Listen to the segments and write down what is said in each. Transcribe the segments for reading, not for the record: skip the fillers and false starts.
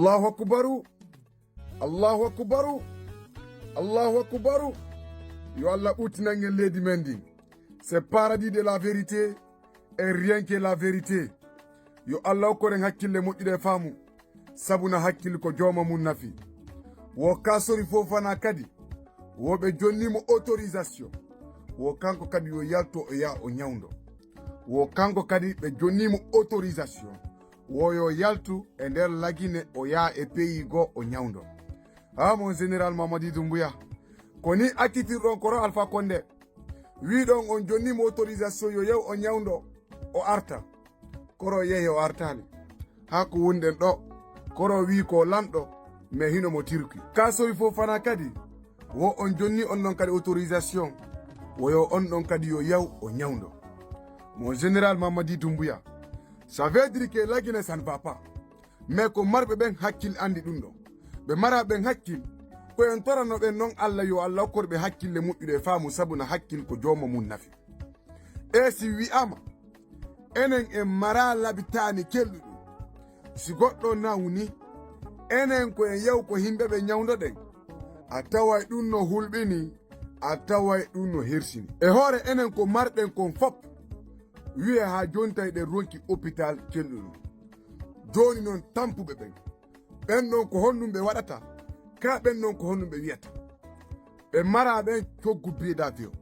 Allahu akbaru, Allahu akbaru, Allahu akbaru. Yo Allah outinangel leydi men ndi. C'est paradis de la vérité et rien que la vérité. Yo Allah koren hakkille moƴƴude faamu sabuna hakkille ko jooma mum nafi. Wo kasori fofana kadi woɓe jonnimo autorisation wo kanko kadi yo yalto o ya o ñawdo. Wo kanko kadi ɓe jonnimo autorisation wo yo yaltu e nder lagine o ya e pays go o ñawdo. Ha mon général Mamadi Doumbouya ko ni akkitirɗon koro Alpha Condé wiɗon on jonnimo autorisation yo yew o ñawdo o arta koro yehi o artani. Ha ko wunden ɗo koro wi ko lanɗo mais hino mo tirki. Kasori Fofana kadi wo on jonni on ɗon kadi autorisation woyo on ɗon kadi yo yaw o ñawdo. Mon général Mamadi Doumbouya, ça veut dire que lagine ça ne va pas, mais ko marɓe ɓen hakkille andi ɗum ɗo ɓe mara ɓen hakkille koyen torano ɓen noon Allah yo Allah hokkorɓe hakkille moƴƴude faamu sabuna hakkille ko jooma mum nafi. E si wi'ama enen en mara labitani kelluɗum si goɗɗo nawni enen koyen yew ko himɓeɓe ñawdoɗen a taway ɗum no hulɓini a taway ɗum no hersini e hoore enen ko marɗen kon fop wiye ha joni tawi ɗen ronki hôpital kelluɗum joni noon tampuɓe ɓen ɓen ɗon ko honnum ɓe waɗata ka ɓen ɗon ko honnum ɓe wiyata ɓe mara ɓen coggu billet d'avion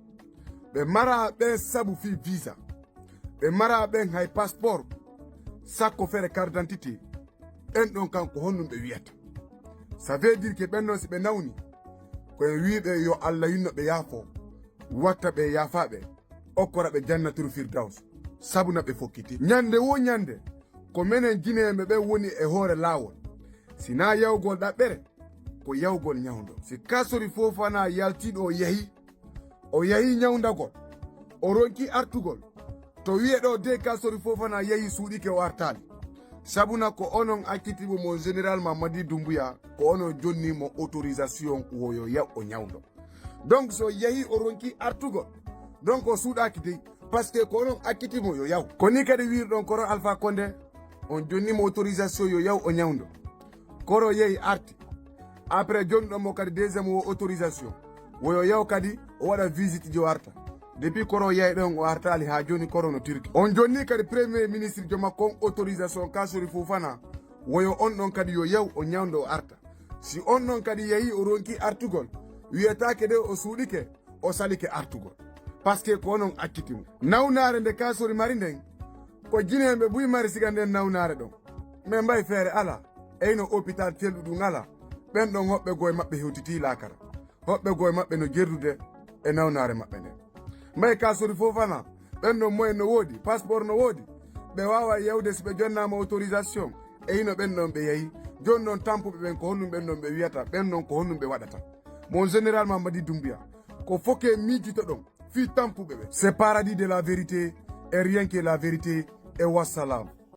ɓe mara ɓen sabu fi visa ɓe mara ɓen hay passeport sakko fere carte d'identité ɓen ɗon kan ko honnum ɓe wiyata. Ça veut dire que ɓen ɗon si ɓe nawni koye wiɓe yo Allah yinno ɓe yaafo watta ɓe yaafaɓe okkora ɓe jannatul firdaus sabuna ɓe fokkiti. Ñande wo ñande ko minen jineɓe ɓen woni e hoore laawol sina yawgol ɗaɓɓere ko yawgol ñawdo. Si Kasori Fofana yaltiɗo o yahi ñawdagol o ronki artugol to wiye ɗo de Kasori Fofana yahi suuɗike o artali sabuna ko onon akkitimo mo général Mamadi Doumbouya ko onon jonnimo autorisation woyo yaw o ñawdo. Donc so yahi o ronki artugol donc o suuɗaki dey parce que ko onon akkitimo yo yaw. Ko ni kadi wirɗon koro Alpha Condé on jonnimo autorisation yo yaw o ñawdo koro yehi arti après jonɗon mo kadi deuxiéme o autorisation woyo yaw kadi o waɗa visite jo arta depuis koro yehi ɗon o artali ha joni koro no tirki. On jonni kadi premier ministre jo makko on autorisation Kasori Fofana woyo on ɗon kadi yo yaw o ñawdo o arta. Si on ɗon kadi yehi o ronki artugol wiyetake de o suuɗike o salike artugol parce que ko onon akkitimo. Nawnare nde Kasori mari nden ko jineɓe ɓuyi mari siga nden nawnare ɗon mais mbay feere ala eyno hôpital telɗuɗum ala ɓen ɗon hoɓɓe goye maɓɓe hewtiti lakara hoɓɓe goye maɓɓe no jerdude e nawnare maɓɓe nden. Mbay Kasori Fofana ɓen ɗon moyen no woodi passeport no woodi ɓe wawa yewde si ɓe jonnama autorisation e hino ɓen ɗon ɓe yeehi joni noon tampuɓe ɓen ko honnum ɓen ɗon ɓe wiyata ɓen ɗon ko honnum ɓe waɗata. Mon général Mamadi Doumbouya ko fokke miijito ɗon fi tampuɓe ɓe. C'est paradis de la vérité et rien que la vérité et wassalam.